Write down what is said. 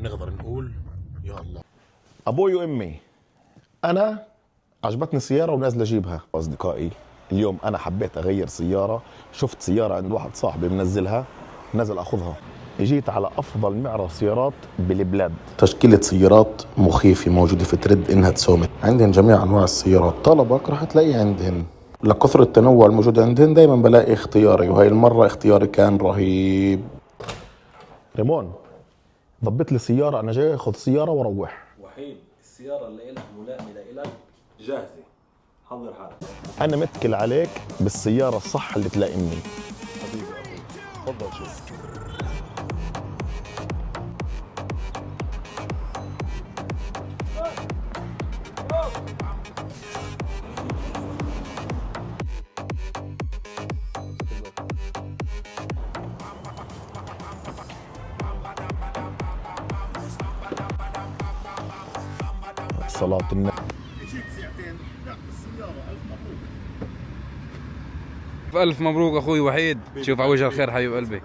نقدر نقول يا الله. ابوي وامي، انا عجبتني سياره ونازل اجيبها. اصدقائي، اليوم انا حبيت اغير سياره، شفت سياره عند واحد صاحبي منزلها، نزل اخذها. جيت على افضل معرض سيارات بالبلاد. تشكيله سيارات مخيفه موجوده في ترد انها تسومت، عندهن جميع انواع السيارات، طلبك راح تلاقيه عندهن. لكثر التنوع الموجود عندهن دائما بلاقي اختياري، وهي المره اختياري كان رهيب. ريمون، ضبط لي سياره، انا جاي اخذ سياره واروح. وحيد، السيارة اللي إلك ملائمة لإلك جاهزة، حضر حالك. انا متكل عليك بالسياره الصح اللي تلائمني. حبيبي أخوي، تفضل شوف. صلاة النبي. ألف مبروك أخوي وحيد، شوف على وجه الخير حبيب قلبي.